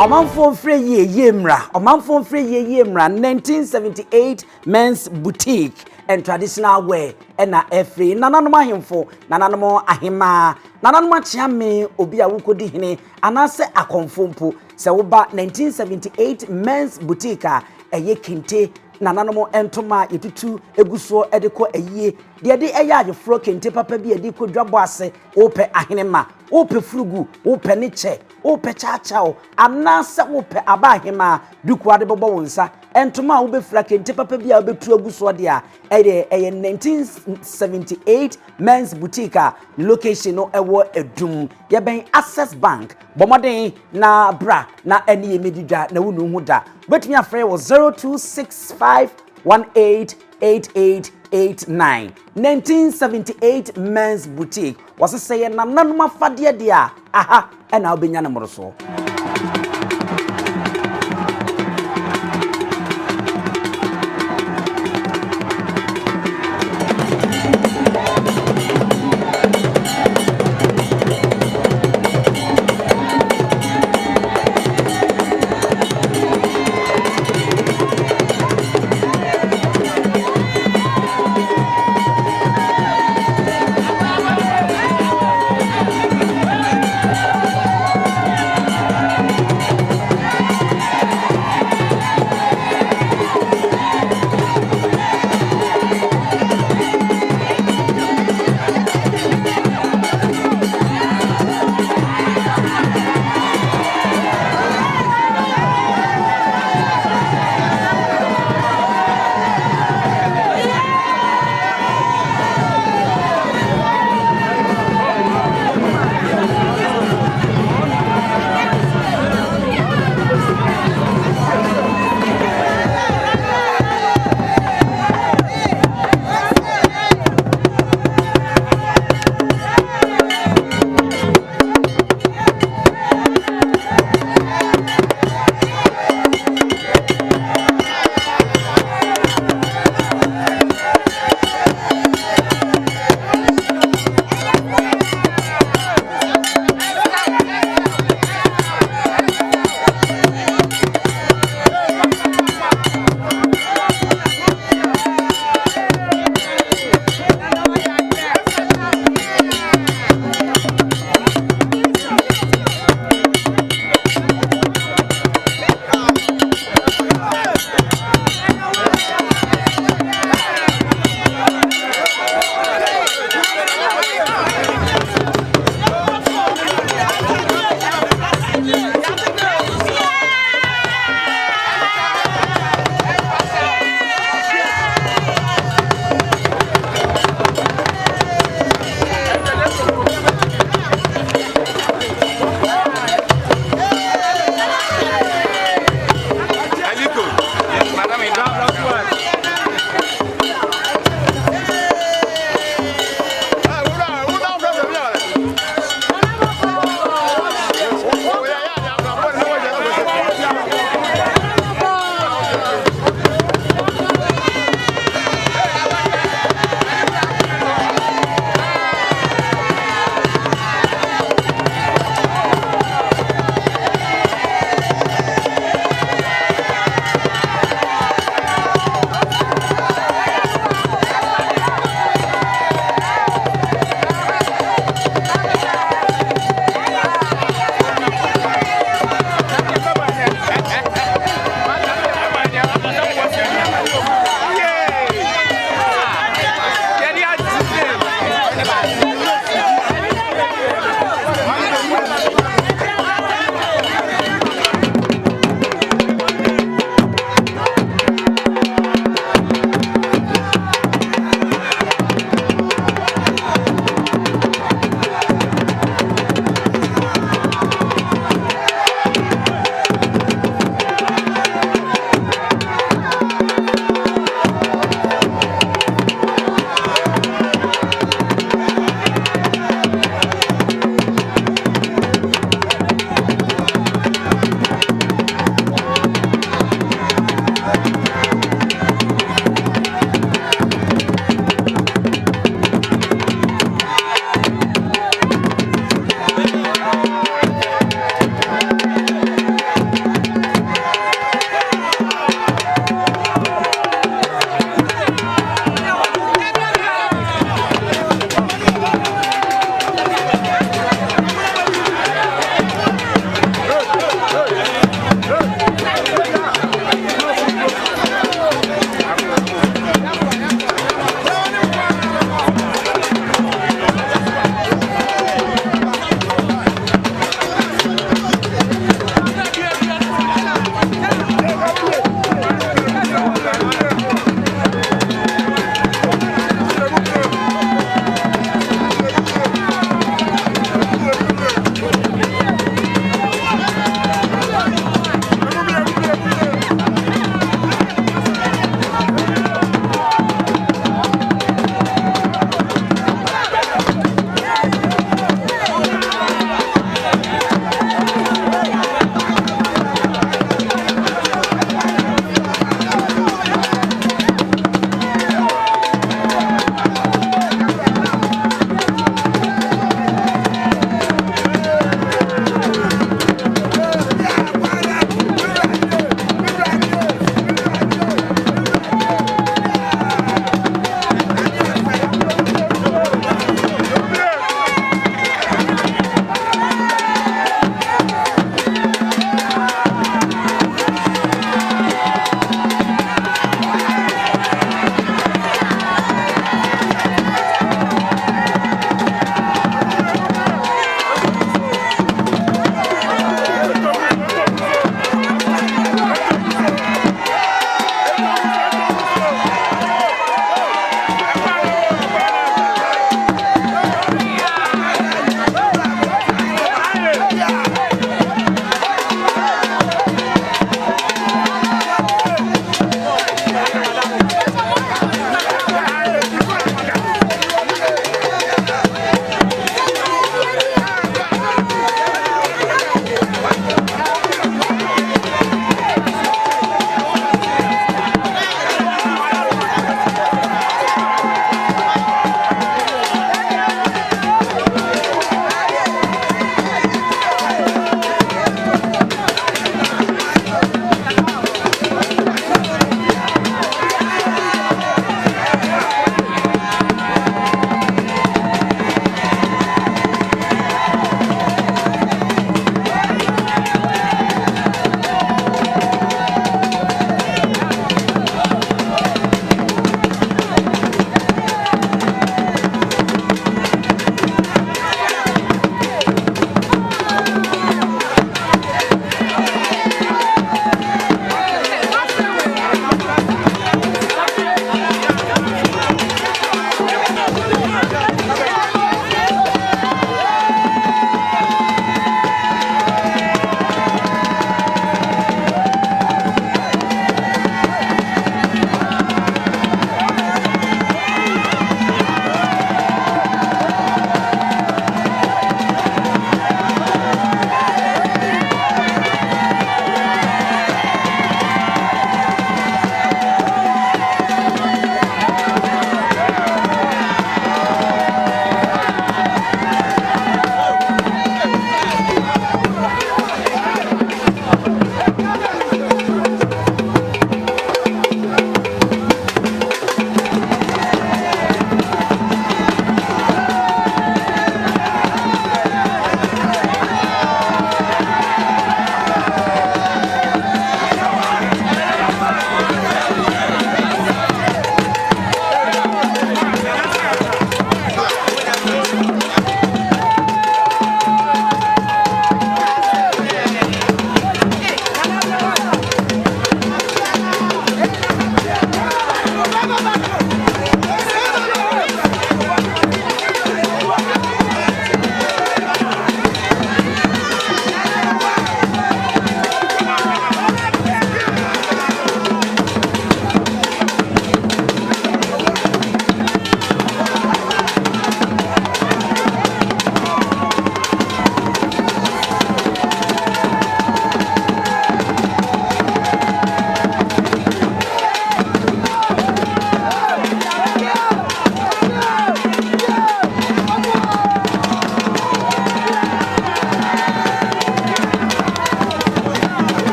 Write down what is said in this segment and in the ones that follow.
Omanfo free ye mra. Omanfo free ye mra. 1978 men's boutique and traditional wear. Ena free. Nananom ahemfo. Nananom ahema. Nananom achiame obi a wukodi hene. Anase akonfompo. Se woba 1978 men's boutique a eye kente. Nananom entoma yetutu eguso edeko eye. De eye agefro kente papa bi ediko dwabo ase. Ope ahenema. Ope frugu. Ope niche. Ope chachao anasa ope abahema duku ade bobo wonsa entoma wo befra kente papa bia wo betu aguso de a eye 1978 men's boutique location no ewo edum ye ben Access Bank bomoden na bra na ene medidwa na wonu hu da betumi afre wo 0265188889 1978 men's boutique was say na nanuma fade de a aha ena obenya na moroso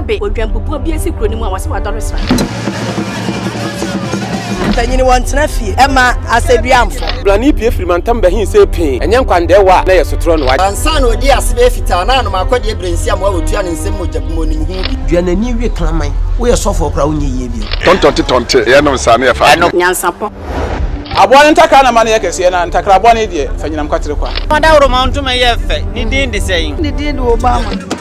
be odwampupu bi esi kuro ni mu a wase wadoresra Tanyini wantena fie ema aseduamfo blani pie frimantam be hin se pin enye nkwande wa na yesotro no wa ansa na odi asebe fita na no makode ebrensi am wa otua ne nsem mojabmo ni hu duanani wie klaman wo ye sofo okra wo nye ye bi tonte ye no sane ye fa Nyansapo Abone ntaka na mane yakese na ntakra abone de fanyinam kwatere kwa Mada woro ma ntoma ye fe ni din de sei ni din de Obama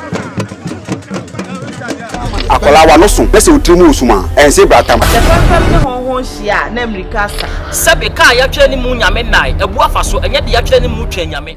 akola wa no so pese utrimu usuma ense bratam tefam ne honhon hia na America sa Sabe ka ya twa ni mu nyame nai ebu afa so enye de ya twa ni mu twa nyame